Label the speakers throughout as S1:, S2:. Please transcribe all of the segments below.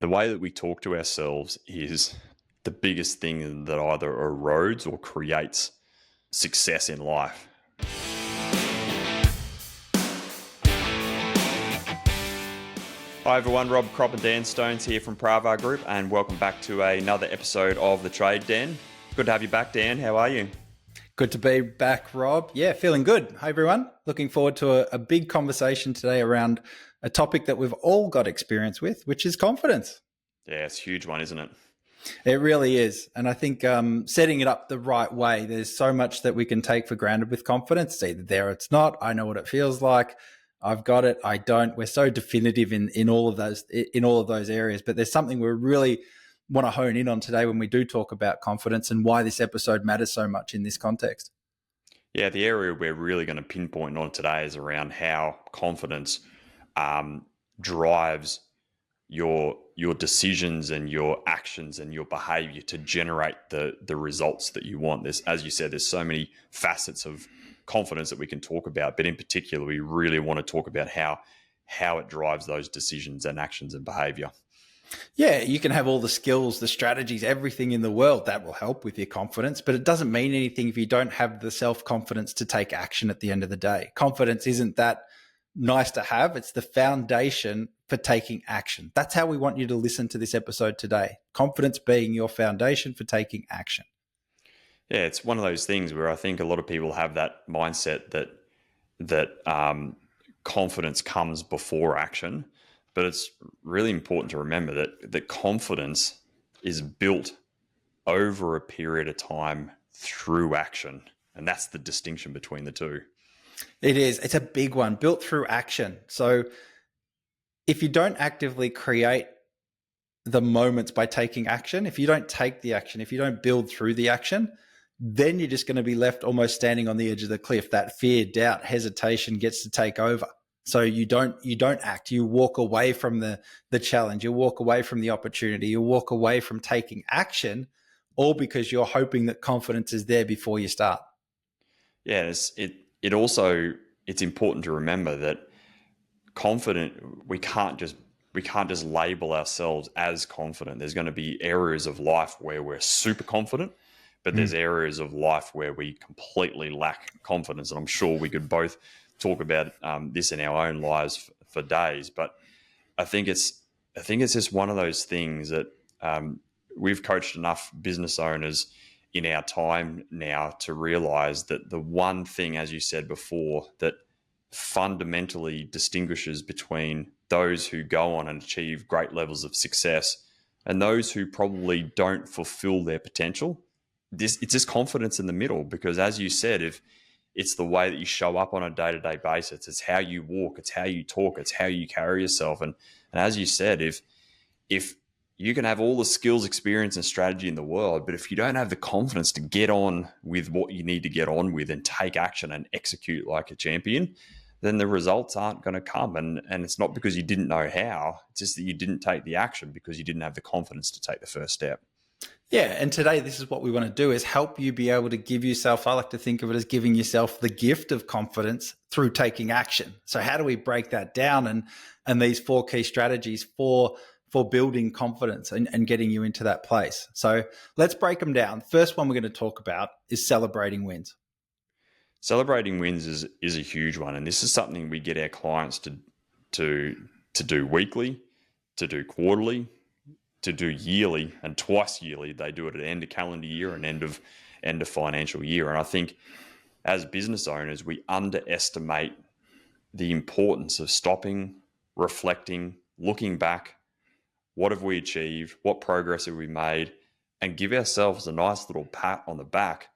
S1: the way that we talk to ourselves is the biggest thing that either erodes or creates success in life. Hi everyone, Rob, Kropp and Dan Stones here from Pravar Group, and welcome back to another episode of The Trade Den. Good to have you back, Dan. How are you?
S2: Good to be back, Rob. Yeah, feeling good. Hi, everyone. Looking forward to a big conversation today around a topic that we've all got experience with, which is confidence.
S1: Yeah, it's a huge one, isn't it?
S2: It really is. And I think setting it up the right way, there's so much that we can take for granted with confidence. It's either there or it's not. I know what it feels like. I've got it. I don't. We're so definitive in all of those areas. But there's something we really want to hone in on today when we do talk about confidence and why this episode matters so much in this context.
S1: Yeah, the area we're really going to pinpoint on today is around how confidence drives your decisions and your actions and your behavior to generate the results that you want. There's, as you said, there's so many facets of confidence that we can talk about, but in particular, we really want to talk about how it drives those decisions and actions and behavior.
S2: Yeah, you can have all the skills, the strategies, everything in the world that will help with your confidence, but it doesn't mean anything if you don't have the self-confidence to take action at the end of the day. Confidence isn't that nice to have. It's the foundation for taking action. That's how we want you to listen to this episode today. Confidence being your foundation for taking action.
S1: Yeah, it's one of those things where I think a lot of people have that mindset that confidence comes before action. But it's really important to remember that confidence is built over a period of time through action. And that's the distinction between the two.
S2: It is. It's a big one, built through action. So if you don't actively create the moments by taking action, if you don't take the action, if you don't build through the action, then you're just going to be left almost standing on the edge of the cliff. That fear, doubt, hesitation gets to take over. So you don't act. You walk away from the challenge. You walk away from the opportunity. You walk away from taking action, all because you're hoping that confidence is there before you start.
S1: Yeah, it's important to remember that we can't just label ourselves as confident. There's going to be areas of life where we're super confident, but there's areas of life where we completely lack confidence. And I'm sure we could both talk about this in our own lives for days, but I think it's just one of those things that we've coached enough business owners in our time now to realize that the one thing, as you said before, that fundamentally distinguishes between those who go on and achieve great levels of success and those who probably don't fulfill their potential, it's just confidence in the middle. Because as you said, if it's the way that you show up on a day-to-day basis. It's how you walk. It's how you talk. It's how you carry yourself. And as you said, if you can have all the skills, experience, and strategy in the world, but if you don't have the confidence to get on with what you need to get on with and take action and execute like a champion, then the results aren't going to come. And it's not because you didn't know how. It's just that you didn't take the action because you didn't have the confidence to take the first step.
S2: Yeah, and today this is what we want to do is help you be able to give yourself, I like to think of it as giving yourself the gift of confidence through taking action. So how do we break that down and these 4 key strategies for building confidence and getting you into that place? So let's break them down. First one we're going to talk about is celebrating wins.
S1: Celebrating wins is a huge one, and this is something we get our clients to do weekly, to do quarterly, to do yearly, and twice yearly. They do it at the end of calendar year and end of financial year. And I think as business owners, we underestimate the importance of stopping, reflecting, looking back. What have we achieved? What progress have we made? And give ourselves a nice little pat on the back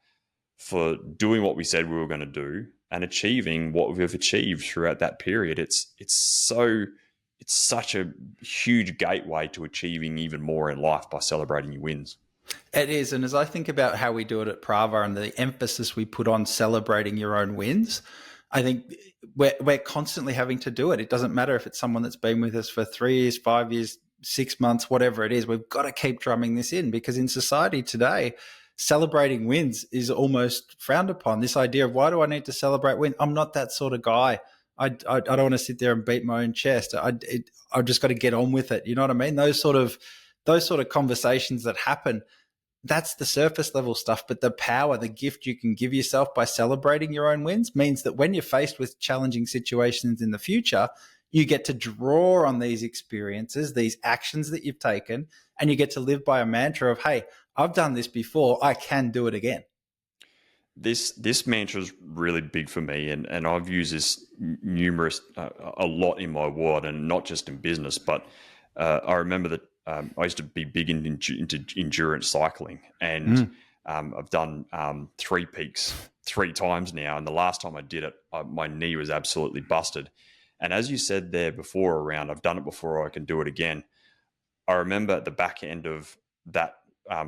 S1: for doing what we said we were going to do and achieving what we've achieved throughout that period. It's such a huge gateway to achieving even more in life by celebrating your wins.
S2: It is. And as I think about how we do it at Pravar and the emphasis we put on celebrating your own wins, I think we're constantly having to do it. It doesn't matter if it's someone that's been with us for 3 years, 5 years, 6 months, whatever it is. We've got to keep drumming this in because in society today, celebrating wins is almost frowned upon. This idea of why do I need to celebrate wins? I'm not that sort of guy. I don't want to sit there and beat my own chest. I've just got to get on with it. You know what I mean? Those sort of conversations that happen, that's the surface level stuff. But the power, the gift you can give yourself by celebrating your own wins means that when you're faced with challenging situations in the future, you get to draw on these experiences, these actions that you've taken, and you get to live by a mantra of, hey, I've done this before, I can do it again.
S1: This mantra is really big for me, and I've used this numerous a lot in my world, and not just in business. But I remember that I used to be big into endurance cycling, and I've done 3 peaks 3 times now. And the last time I did it, my knee was absolutely busted. And as you said there before, around I've done it before, I can do it again. I remember at the back end of that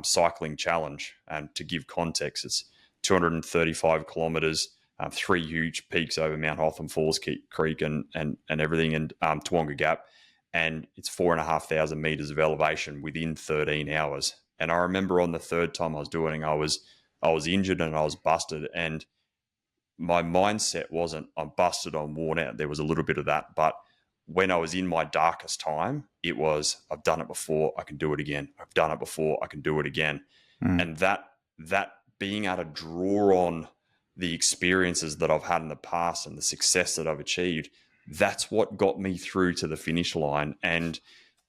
S1: cycling challenge, and to give context, it's 235 kilometers, 3 huge peaks over Mount Hotham Falls Creek and everything, and Toowoomba Gap, and it's 4,500 meters of elevation within 13 hours. And I remember on the 3rd time I was doing it, I was injured and I was busted, and my mindset wasn't I'm busted, I'm worn out. There was a little bit of that, but when I was in my darkest time, it was I've done it before, I can do it again. I've done it before, I can do it again. And that being able to draw on the experiences that I've had in the past and the success that I've achieved, that's what got me through to the finish line. And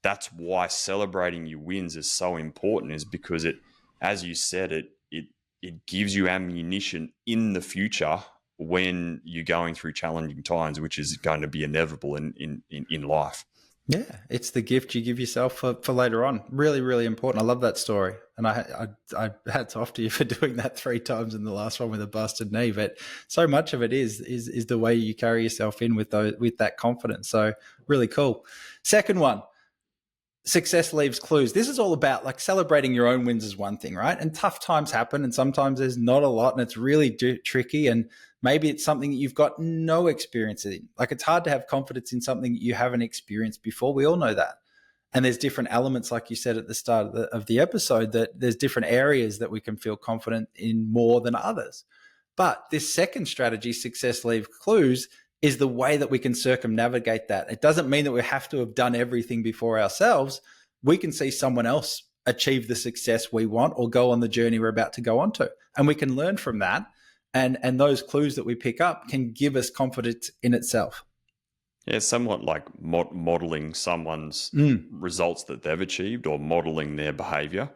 S1: that's why celebrating your wins is so important, is because it, as you said, it gives you ammunition in the future when you're going through challenging times, which is going to be inevitable in life.
S2: Yeah, it's the gift you give yourself for later on. Really, really important. I love that story. And I hats off to you for doing that 3 times in the last one with a busted knee. But so much of it is the way you carry yourself in with that confidence. So really cool. Second one, success leaves clues. This is all about like celebrating your own wins is one thing, right? And tough times happen, and sometimes there's not a lot, and it's really tricky. And maybe it's something that you've got no experience in. Like, it's hard to have confidence in something that you haven't experienced before. We all know that. And there's different elements, like you said at the start of the episode, that there's different areas that we can feel confident in more than others. But this second strategy, success leaves clues, is the way that we can circumnavigate that. It doesn't mean that we have to have done everything before ourselves. We can see someone else achieve the success we want or go on the journey we're about to go on to. And we can learn from that. And those clues that we pick up can give us confidence in itself.
S1: Yeah, it's somewhat like modeling someone's results that they've achieved, or modeling their behavior.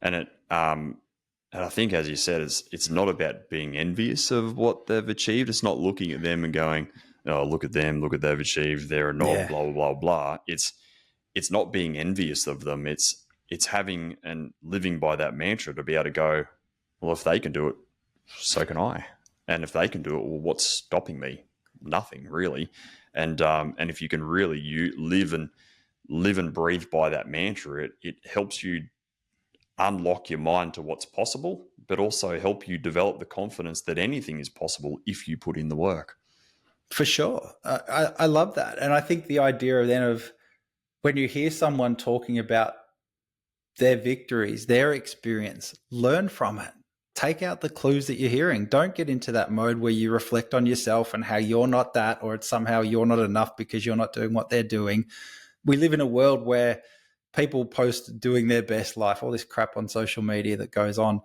S1: And and I think, as you said, it's not about being envious of what they've achieved. It's not looking at them and going, "Oh, look at them, look what they've achieved. They're a knob, blah blah blah blah." It's not being envious of them. It's having and living by that mantra to be able to go, "Well, if they can do it, so can I." And if they can do it, well, what's stopping me? Nothing really. And if you can really live and breathe by that mantra, it helps you unlock your mind to what's possible, but also help you develop the confidence that anything is possible if you put in the work.
S2: For sure. I love that. And I think the idea then of when you hear someone talking about their victories, their experience, learn from it. Take out the clues that you're hearing. Don't get into that mode where you reflect on yourself and how you're not that, or it's somehow you're not enough because you're not doing what they're doing. We live in a world where people post doing their best life, all this crap on social media that goes on.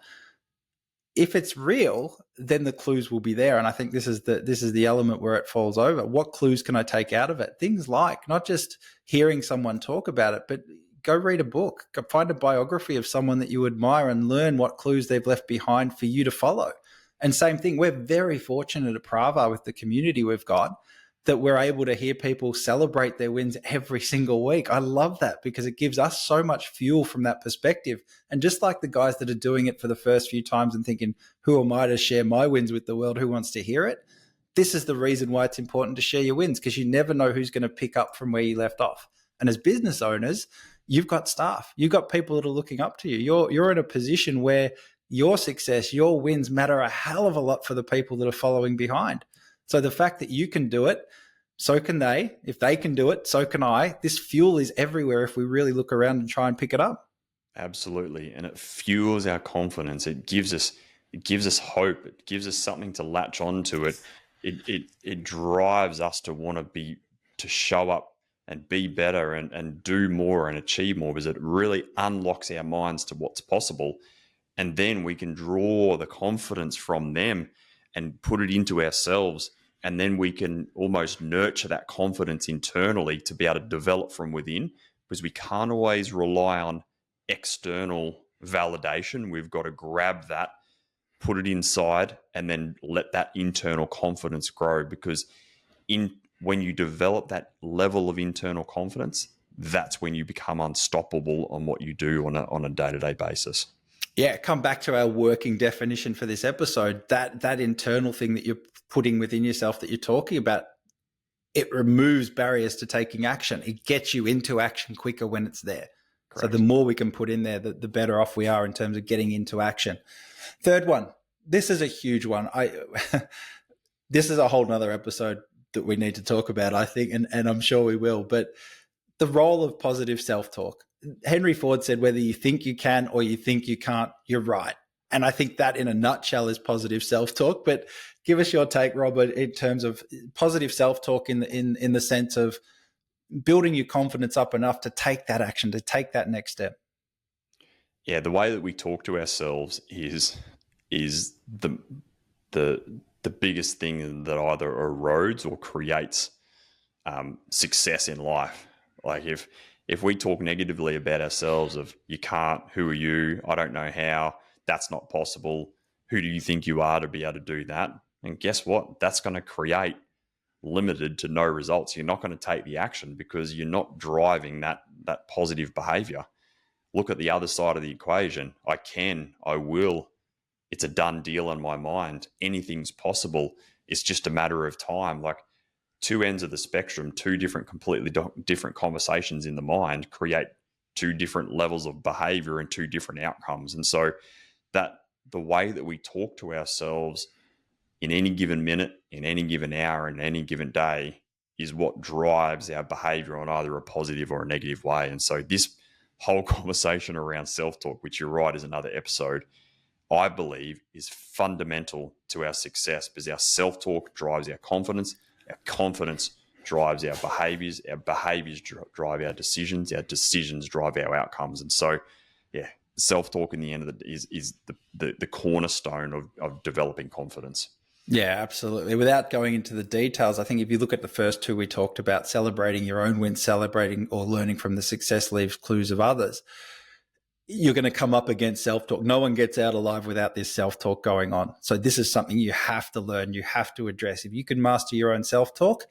S2: If it's real, then the clues will be there. And I think this is the element where it falls over. What clues can I take out of it? Things like not just hearing someone talk about it, but go read a book, go find a biography of someone that you admire and learn what clues they've left behind for you to follow. And same thing, we're very fortunate at Pravar with the community we've got, that we're able to hear people celebrate their wins every single week. I love that because it gives us so much fuel from that perspective. And just like the guys that are doing it for the first few times and thinking, who am I to share my wins with the world? Who wants to hear it? This is the reason why it's important to share your wins, because you never know who's going to pick up from where you left off. And as business owners, you've got staff, you've got people that are looking up to you. You're in a position where your success, your wins matter a hell of a lot for the people that are following behind. So the fact that you can do it, so can they. If they can do it, so can I. This fuel is everywhere if we really look around and try and pick it up.
S1: Absolutely. And it fuels our confidence. It gives us hope. It gives us something to latch onto. it drives us to want to show up and be better and do more and achieve more, because it really unlocks our minds to what's possible. And then we can draw the confidence from them and put it into ourselves. And then we can almost nurture that confidence internally to be able to develop from within, because we can't always rely on external validation. We've got to grab that, put it inside, and then let that internal confidence grow. Because when you develop that level of internal confidence, that's when you become unstoppable on what you do on a day-to-day basis.
S2: Yeah, come back to our working definition for this episode. That internal thing that you're putting within yourself that you're talking about, it removes barriers to taking action. It gets you into action quicker when it's there. Correct. So the more we can put in there, the better off we are in terms of getting into action. Third one, this is a huge one. This is a whole nother episode that we need to talk about, I think, and I'm sure we will. But the role of positive self-talk. Henry Ford said, whether you think you can or you think you can't, you're right. And I think that in a nutshell is positive self-talk. But give us your take, Robert, in terms of positive self-talk in the sense of building your confidence up enough to take that action, to take that next step.
S1: Yeah, the way that we talk to ourselves is the biggest thing that either erodes or creates success in life. Like if we talk negatively about ourselves of you can't, who are you, I don't know how, that's not possible, who do you think you are to be able to do that? And guess what? That's going to create limited to no results. You're not going to take the action because you're not driving that positive behavior. Look at the other side of the equation. I can, I will. It's a done deal in my mind. Anything's possible. It's just a matter of time. Like two ends of the spectrum, two completely different conversations in the mind create two different levels of behavior and two different outcomes. And so that the way that we talk to ourselves in any given minute, in any given hour, in any given day is what drives our behavior on either a positive or a negative way. And so this whole conversation around self-talk, which you're right is another episode, I believe is fundamental to our success, because our self-talk drives our confidence drives our behaviors drive our decisions drive our outcomes. And so, yeah, self-talk in the end of the is the cornerstone of developing confidence.
S2: Yeah, absolutely. Without going into the details, I think if you look at the first two we talked about, celebrating your own wins, celebrating or learning from the success leaves clues of others, you're going to come up against self-talk. No one gets out alive without this self-talk going on. So this is something you have to learn, you have to address. If you can master your own self-talk,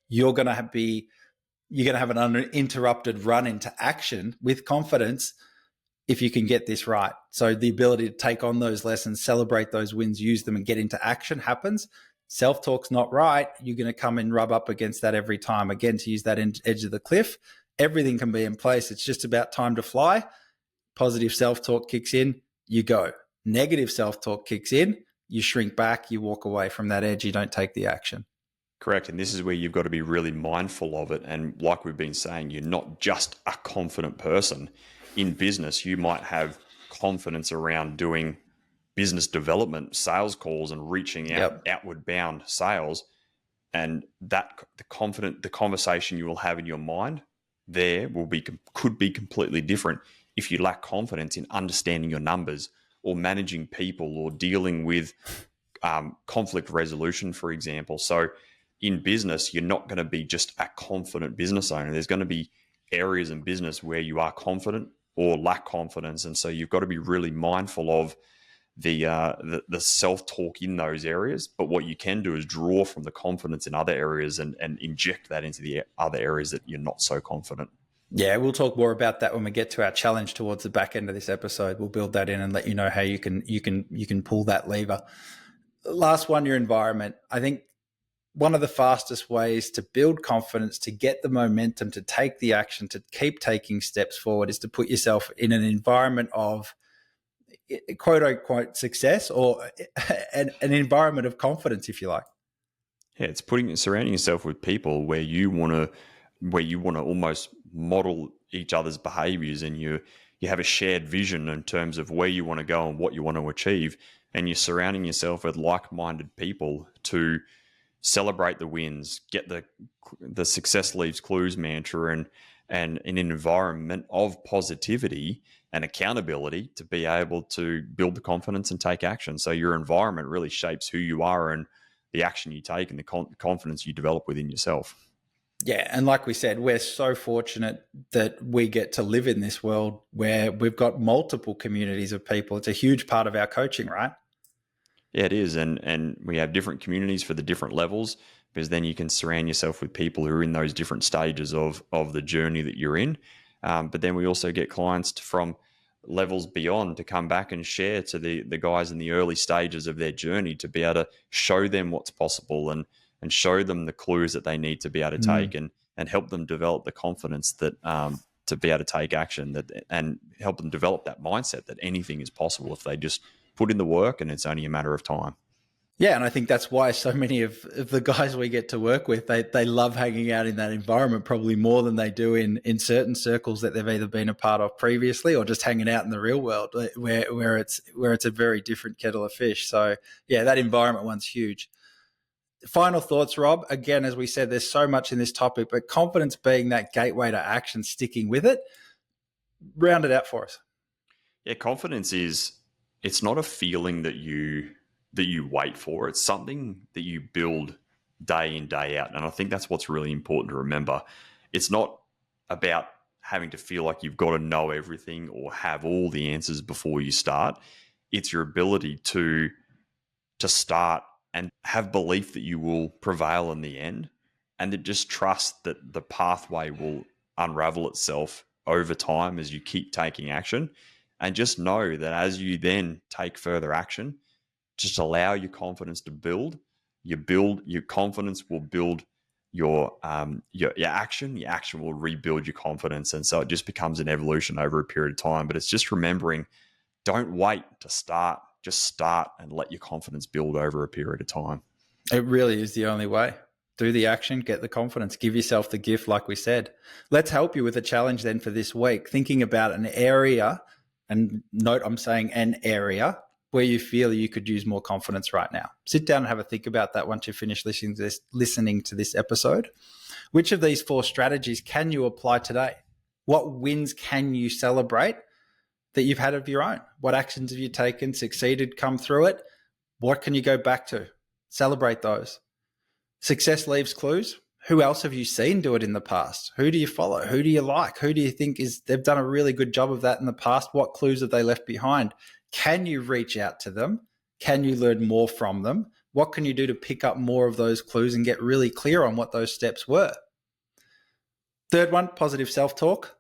S2: you're going to have an uninterrupted run into action with confidence if you can get this right. So the ability to take on those lessons, celebrate those wins, use them and get into action happens. Self-talk's not right. You're going to come and rub up against that every time. Again, to use that edge of the cliff, everything can be in place. It's just about time to fly. Positive self-talk kicks in, you go. Negative self-talk kicks in, you shrink back, you walk away from that edge, you don't take the action.
S1: Correct. And this is where you've got to be really mindful of it. And like we've been saying, you're not just a confident person. In business, you might have confidence around doing business development, sales calls, and reaching out, outward bound sales. And that the conversation you will have in your mind there could be completely different if you lack confidence in understanding your numbers or managing people or dealing with conflict resolution, for example. So in business, you're not going to be just a confident business owner. There's going to be areas in business where you are confident or lack confidence. And so you've got to be really mindful of the self-talk in those areas. But what you can do is draw from the confidence in other areas and inject that into the other areas that you're not so confident.
S2: Yeah, we'll talk more about that when we get to our challenge towards the back end of this episode. We'll build that in and let you know how you can pull that lever. Last one, your environment. I think one of the fastest ways to build confidence, to get the momentum, to take the action, to keep taking steps forward is to put yourself in an environment of quote unquote success or an environment of confidence, if you like.
S1: Yeah, it's surrounding yourself with people where you want to almost model each other's behaviors, and you have a shared vision in terms of where you want to go and what you want to achieve, and you're surrounding yourself with like-minded people to celebrate the wins, get the success leaves clues mantra, and in an environment of positivity and accountability to be able to build the confidence and take action. So your environment really shapes who you are and the action you take and the confidence you develop within yourself.
S2: Yeah, and like we said, we're so fortunate that we get to live in this world where we've got multiple communities of people. It's a huge part of our coaching, right?
S1: Yeah, it is. And we have different communities for the different levels, because then you can surround yourself with people who are in those different stages of the journey that you're in. But then we also get clients from levels beyond to come back and share to the guys in the early stages of their journey, to be able to show them what's possible and show them the clues that they need to be able to take, and help them develop the confidence that to be able to take action, and help them develop that mindset that anything is possible if they just put in the work, and it's only a matter of time.
S2: Yeah, and I think that's why so many of the guys we get to work with, they love hanging out in that environment probably more than they do in certain circles that they've either been a part of previously or just hanging out in the real world where it's a very different kettle of fish. So yeah, that environment one's huge. Final thoughts, Rob. Again, as we said, there's so much in this topic, but confidence being that gateway to action, sticking with it. Round it out for us.
S1: Yeah, confidence it's not a feeling that you wait for. It's something that you build day in, day out. And I think that's what's really important to remember. It's not about having to feel like you've got to know everything or have all the answers before you start. It's your ability to start and have belief that you will prevail in the end, and to just trust that the pathway will unravel itself over time as you keep taking action. And just know that as you then take further action, just allow your confidence to build. Your confidence will build your action. Your action will rebuild your confidence, and so it just becomes an evolution over a period of time. But it's just remembering, don't wait to start. Just start and let your confidence build over a period of time.
S2: It really is the only way. Do the action, get the confidence, give yourself the gift, like we said. Let's help you with a challenge then for this week, thinking about an area, and note I'm saying an area where you feel you could use more confidence right now. Sit down and have a think about that once you finish listening to this episode. Which of these 4 strategies can you apply today? What wins can you celebrate that you've had of your own? What actions have you taken, succeeded, come through it? What can you go back to? Celebrate those. Success leaves clues. Who else have you seen do it in the past? Who do you follow? Who do you like? Who do you think they've done a really good job of that in the past? What clues have they left behind? Can you reach out to them? Can you learn more from them? What can you do to pick up more of those clues and get really clear on what those steps were? Third one, positive self-talk.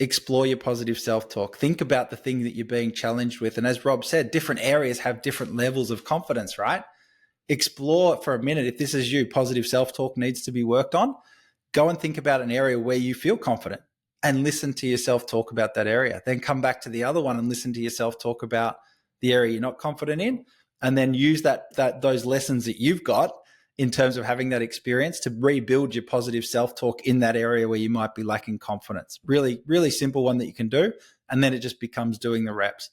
S2: Explore your positive self-talk. Think about the thing that you're being challenged with. And as Rob said, different areas have different levels of confidence, right? Explore for a minute. If this is you, positive self-talk needs to be worked on. Go and think about an area where you feel confident and listen to yourself talk about that area. Then come back to the other one and listen to yourself talk about the area you're not confident in. And then use those lessons that you've got in terms of having that experience to rebuild your positive self-talk in that area where you might be lacking confidence. Really, really simple one that you can do. And then it just becomes doing the reps.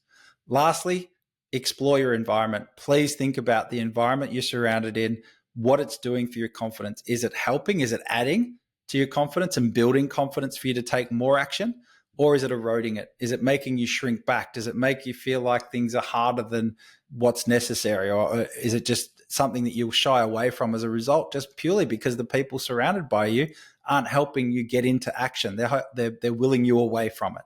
S2: Lastly, explore your environment. Please think about the environment you're surrounded in, what it's doing for your confidence. Is it helping? Is it adding to your confidence and building confidence for you to take more action? Or is it eroding it? Is it making you shrink back? Does it make you feel like things are harder than what's necessary? Or is it just something that you'll shy away from as a result, just purely because the people surrounded by you aren't helping you get into action? They're willing you away from it.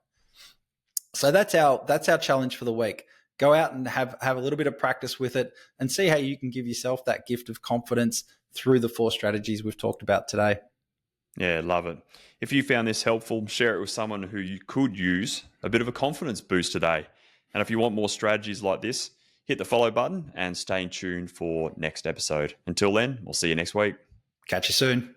S2: So that's our challenge for the week. Go out and have a little bit of practice with it and see how you can give yourself that gift of confidence through the 4 strategies we've talked about today.
S1: Yeah, love it. If you found this helpful, share it with someone who you could use a bit of a confidence boost today. And if you want more strategies like this, hit the follow button and stay tuned for next episode. Until then, we'll see you next week.
S2: Catch you soon.